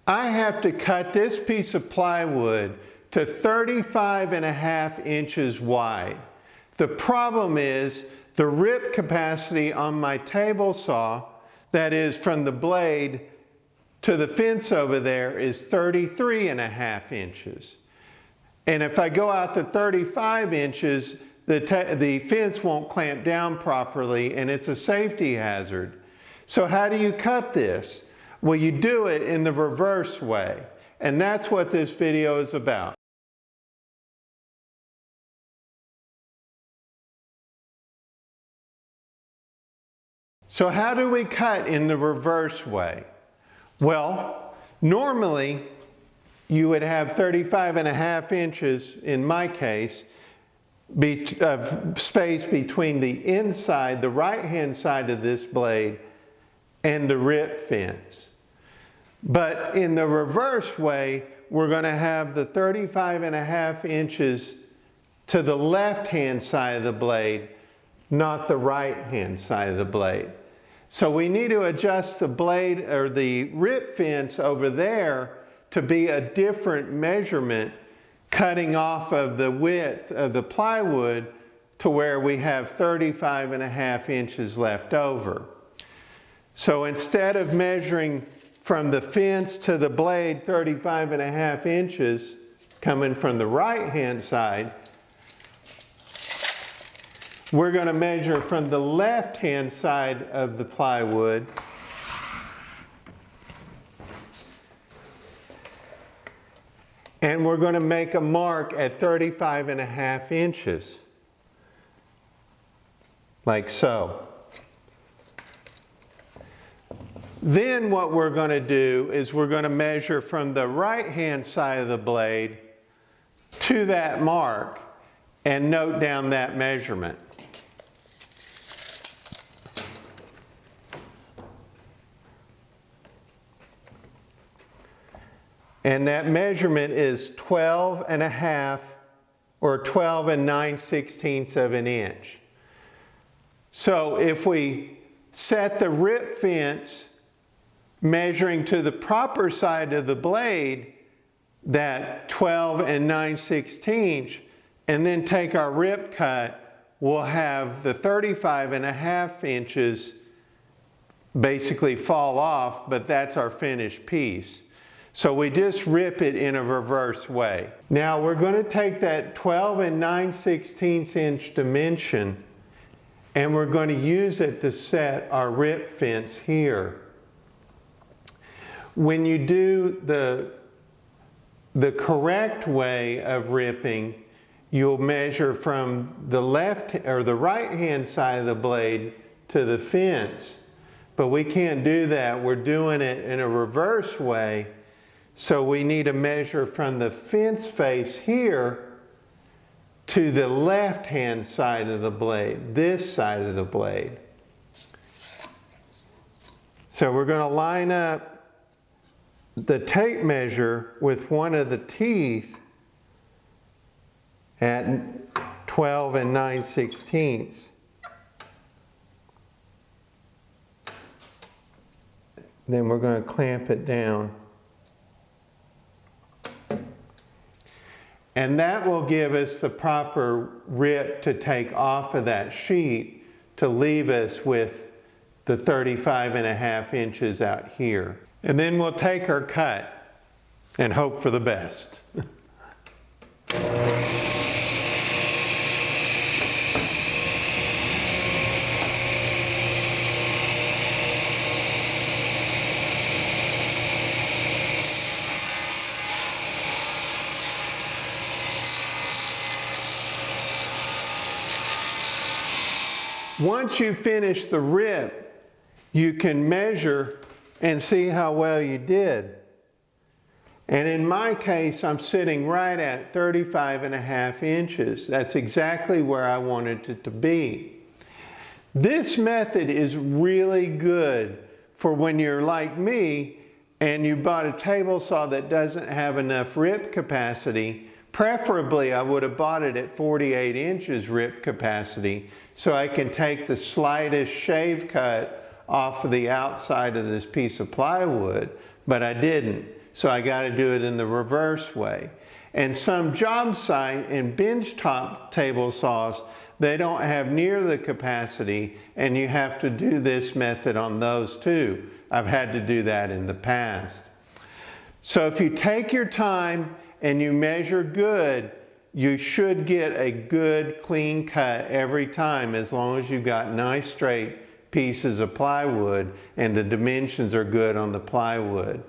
I have to cut this piece of plywood to 35.5 inches wide. The problem is the rip capacity on my table saw, that is from the blade to the fence over there, is 33.5 inches. And if I go out to 35 inches, the fence won't clamp down properly and it's a safety hazard. So how do you cut this? Well, you do it in the reverse way. And that's what this video is about. So how do we cut in the reverse way? Well, normally you would have 35.5 inches, in my case, of space between the inside, the right-hand side of this blade, and the rip fence. But in the reverse way, we're going to have the 35.5 inches to the left-hand side of the blade, not the right-hand side of the blade. So we need to adjust the blade or the rip fence over there to be a different measurement, cutting off of the width of the plywood to where we have 35.5 inches left over. So instead of measuring from the fence to the blade 35.5 inches coming from the right-hand side, we're going to measure from the left-hand side of the plywood and we're going to make a mark at 35.5 inches, like so. Then what we're going to do is we're going to measure from the right-hand side of the blade to that mark and note down that measurement. And that measurement is 12.5 or 12 9/16 of an inch. So if we set the rip fence measuring to the proper side of the blade, that 12 9/16, and then take our rip cut, we'll have the 35.5 inches basically fall off, but that's our finished piece. So we just rip it in a reverse way. Now we're going to take that 12 9/16 inch dimension and we're going to use it to set our rip fence here. When you do the correct way of ripping, you'll measure from the left or the right hand side of the blade to the fence. But we can't do that. We're doing it in a reverse way. So we need to measure from the fence face here to the left-hand side of the blade, this side of the blade. So we're going to line up the tape measure with one of the teeth at 12 9/16. Then we're going to clamp it down. And that will give us the proper rip to take off of that sheet to leave us with the 35.5 inches out here. And then we'll take our cut and hope for the best. Once you finish the rip, you can measure and see how well you did. And in my case, I'm sitting right at 35.5 inches. That's exactly where I wanted it to be. This method is really good for when you're like me and you bought a table saw that doesn't have enough rip capacity. Preferably, I would have bought it at 48 inches rip capacity so I can take the slightest shave cut off of the outside of this piece of plywood, but I didn't. so I got to do it in the reverse way. And some job site and bench top table saws, they don't have near the capacity, and you have to do this method on those too. I've had to do that in the past. So if you take your time and you measure good, you should get a good clean cut every time, as long as you've got nice straight pieces of plywood and the dimensions are good on the plywood.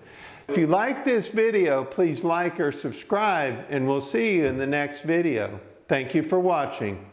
If you like this video, please like or subscribe, and we'll see you in the next video. Thank you for watching.